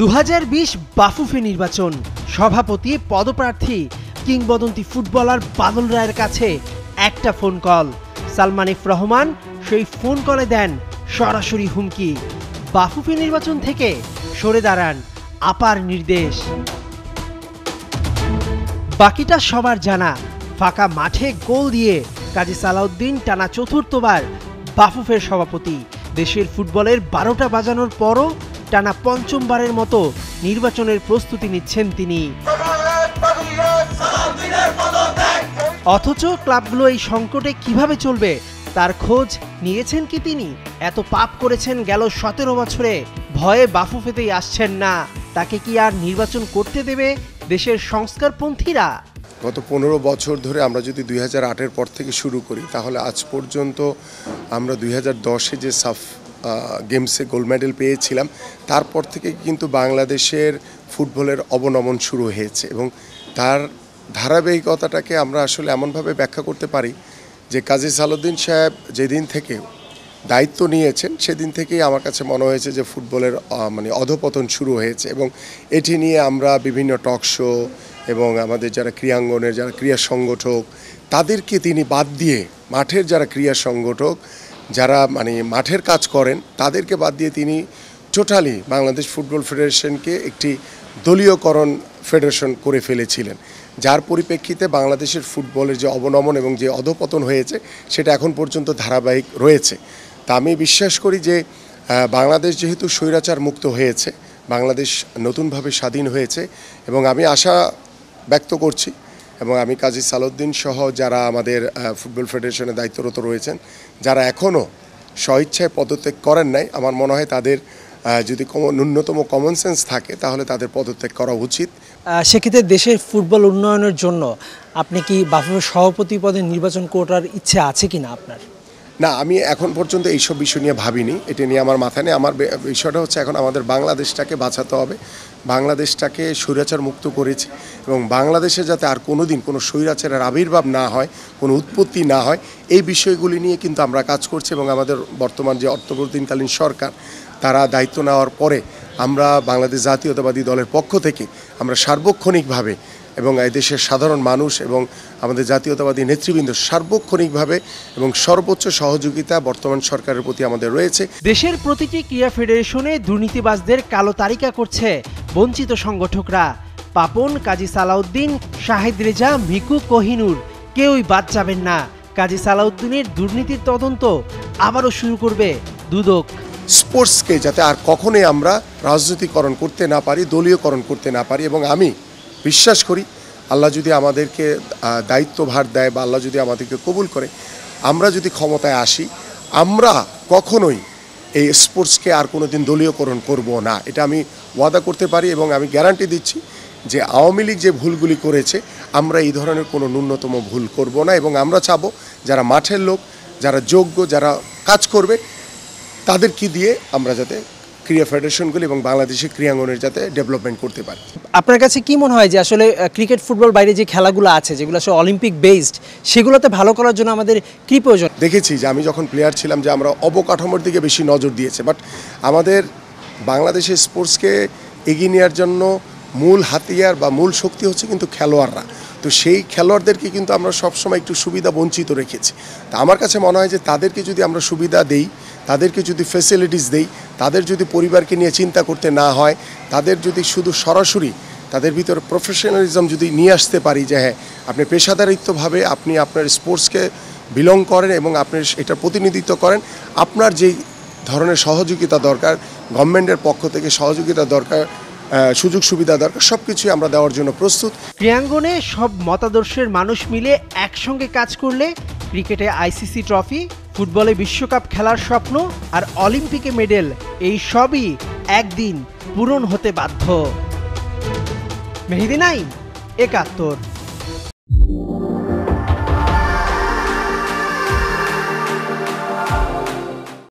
2020 বাফুফে নির্বাচন, সভাপতি পদপ্রার্থী কিংবদন্তি ফুটবলার বাদল রায়ের কাছে একটা phone call. Salman F Rahman সেই ফোন কলে দেন সরাসরি হুমকি। বাফুফে নির্বাচন থেকে সরে দাঁড়ান, আপার নির্দেশ। বাকিটা সবার জানা। ফাঁকা মাঠে গোল দিয়ে কাজী সালাউদ্দিন টানা চতুর্থবার বাফুফের সভাপতি। দেশের ফুটবলের 12টা বাজানোর পরও টানা পঞ্চমবারের মতো নির্বাচনের প্রস্তুতি নিচ্ছেন তিনি। অথচ ক্লাবগুলো এই সংকটে কিভাবে চলবে তার খোঁজ নিয়েছেন কি তিনি? এত পাপ করেছেন গেল 17 বছরে, ভয়ে বাফুফেতেই আসছেন না। তাকে কি আর নির্বাচন করতে দেবে দেশের সংস্কারপন্থীরা? গত 15 বছর ধরে আমরা যদি 2008-এর পর থেকে শুরু করি, তাহলে আজ পর্যন্ত আমরা 2010-এ যে সাফ গেমসে গোল্ড মেডেল পেয়েছিলাম, তারপর থেকে কিন্তু বাংলাদেশের ফুটবলের অবনমন শুরু হয়েছে। এবং তার ধারাবাহিকতাটাকে আমরা আসলে এমনভাবে ব্যাখ্যা করতে পারি যে কাজী সালাউদ্দিন সাহেব যেদিন থেকে দায়িত্ব নিয়েছেন, সেদিন থেকেই আমার কাছে মনে হয়েছে যে ফুটবলের অধপতন শুরু হয়েছে। এবং এটি নিয়ে আমরা বিভিন্ন টক শো এবং আমাদের যারা ক্রীড়াঙ্গনের যারা ক্রীড়া সংগঠক, তাদেরকে তিনি বাদ দিয়ে মাঠের যারা ক্রীড়া সংগঠক, যারা মাঠের কাজ করেন, তাদেরকে বাদ দিয়ে তিনি টোটালি বাংলাদেশ ফুটবল ফেডারেশনকে একটি দলীয়করণ ফেডারেশন করে ফেলেছিলেন, যার পরিপ্রেক্ষিতে বাংলাদেশের ফুটবলের যে অবনমন এবং যে অধপতন হয়েছে সেটা এখন পর্যন্ত ধারাবাহিক রয়েছে। তা আমি বিশ্বাস করি যে বাংলাদেশ যেহেতু স্বৈরাচার মুক্ত হয়েছে, বাংলাদেশ নতুনভাবে স্বাধীন হয়েছে, এবং আমি আশা ব্যক্ত করছি এবং আমি কাজী সালাউদ্দিন সহ যারা আমাদের ফুটবল ফেডারেশনে দায়িত্বরত রয়েছেন, যারা এখনও স্বইচ্ছায় পদত্যাগ করেন নাই, আমার মনে হয় তাদের যদি ন্যূনতম কমন সেন্স থাকে তাহলে তাদের পদত্যাগ করা উচিত। সেক্ষেত্রে দেশের ফুটবল উন্নয়নের জন্য আপনি কি বাফুফের সভাপতি পদে নির্বাচন করার ইচ্ছে আছে কিনা আপনার? না, আমি এখন পর্যন্ত এইসব বিষয় নিয়ে ভাবিনি, এটা নিয়ে আমার মাথায় নেই। আমার বিষয়টা হচ্ছে এখন আমাদের বাংলাদেশটাকে বাঁচাতে হবে। বাংলাদেশটাকে স্বৈরাচার মুক্ত করেছি এবং বাংলাদেশে যাতে আর কোনো দিন কোনো স্বৈরাচারের আবির্ভাব না হয়, কোনো উৎপত্তি না হয়, এই বিষয়গুলি নিয়ে কিন্তু আমরা কাজ করছি। এবং আমাদের বর্তমান যে অন্তর্বর্তীকালীন সরকার, তারা দায়িত্ব নেওয়ার পরে আমরা বাংলাদেশ জাতীয়তাবাদী দলের পক্ষ থেকে আমরা সার্বক্ষণিকভাবে এবং এই দেশের সাধারণ মানুষ এবং আমাদের জাতীয়তাবাদী নেতৃবৃন্দ সার্বক্ষণিকভাবে এবং সর্বোচ্চ সহযোগিতা বর্তমান সরকারের প্রতি আমাদের রয়েছে। দেশের প্রতিটি ক্রীড়া ফেডারেশনে দুর্নীতিবাজদের কালো তালিকা করছে বঞ্চিত সংগঠকরা। পাপন, কাজী সালাউদ্দিন, শাহিদ রেজা, মিকু, কোহিনুর কেউই বাদ যাবেন না। কাজী সালাউদ্দিনের দুর্নীতির তদন্ত আবারও শুরু করবে দুদক। স্পোর্টসকে যাতে আর কখনোই আমরা রাজনীতিকরণ করতে না পারি, দলীয়করণ করতে না পারি। এবং আমি বিশ্বাস করি আল্লাহ যদি আমাদেরকে দায়িত্বভার দেয় বা আল্লাহ যদি আমাদেরকে কবুল করে, আমরা যদি ক্ষমতায় আসি, আমরা কখনোই এই স্পোর্টসকে আর কোনো দিন দলীয়করণ করব না। এটা আমি ওয়াদা করতে পারি এবং আমি গ্যারান্টি দিচ্ছি যে আওয়ামী লীগ যে ভুলগুলি করেছে, আমরা এই ধরনের কোনো ন্যূনতম ভুল করব না। এবং আমরা চাবো যারা মাঠের লোক, যারা যোগ্য, যারা কাজ করবে, তাদেরকে দিয়ে আমরা যাতে ক্রীড়া ফেডারেশনগুলি এবং বাংলাদেশের ক্রীড়াঙ্গনের যাতে ডেভেলপমেন্ট করতে পারি। আপনার কাছে কি মনে হয় যে আসলে ক্রিকেট, ফুটবল বাইরে যে খেলাগুলো আছে, যেগুলো আসলে অলিম্পিক বেসড, সেগুলোতে ভালো করার জন্য আমাদের কি প্রয়োজন? দেখেছি যে আমি যখন প্লেয়ার ছিলাম যে আমরা অবকাঠামোর দিকে বেশি নজর দিয়েছে, বাট আমাদের বাংলাদেশের স্পোর্টসকে এগিয়ে নেওয়ার জন্য মূল হাতিয়ার বা মূল শক্তি হচ্ছে কিন্তু খেলোয়াড়রা। তো সেই খেলোয়াড়দেরকে কিন্তু আমরা সবসময় একটু সুবিধা বঞ্চিত রেখেছি। তা আমার কাছে মনে হয় যে তাদেরকে যদি আমরা সুবিধা দেই, তাদেরকে যদি ফ্যাসিলিটিস দেই, তাদের যদি পরিবারকে নিয়ে চিন্তা করতে না হয়, তাদের যদি শুধু সরাসরি তাদের ভিতরে প্রফেশনালিজম যদি নিয়ে আসতে পারি যে হ্যাঁ, আপনি পেশাদারিত্বভাবে আপনি আপনার স্পোর্টসকে বিলং করেন এবং আপনি এটা প্রতিনিধিত্ব করেন, আপনার যেই ধরনের সহযোগিতা দরকার, গভর্নমেন্টের পক্ষ থেকে সহযোগিতা দরকার, সুযোগ সুবিধা দরকার, সব কিছুই আমরা দেওয়ার জন্য প্রস্তুত। ক্রীড়াঙ্গনে সব মতাদর্শের মানুষ মিলে একসঙ্গে কাজ করলে ক্রিকেটে আইসিসি ট্রফি, ফুটবলে বিশ্বকাপ খেলার স্বপ্ন আর অলিম্পিকে মেডেল, এই সবই একদিন পূরণ হতে বাধ্য। মেহেদী নাইম, ৭১।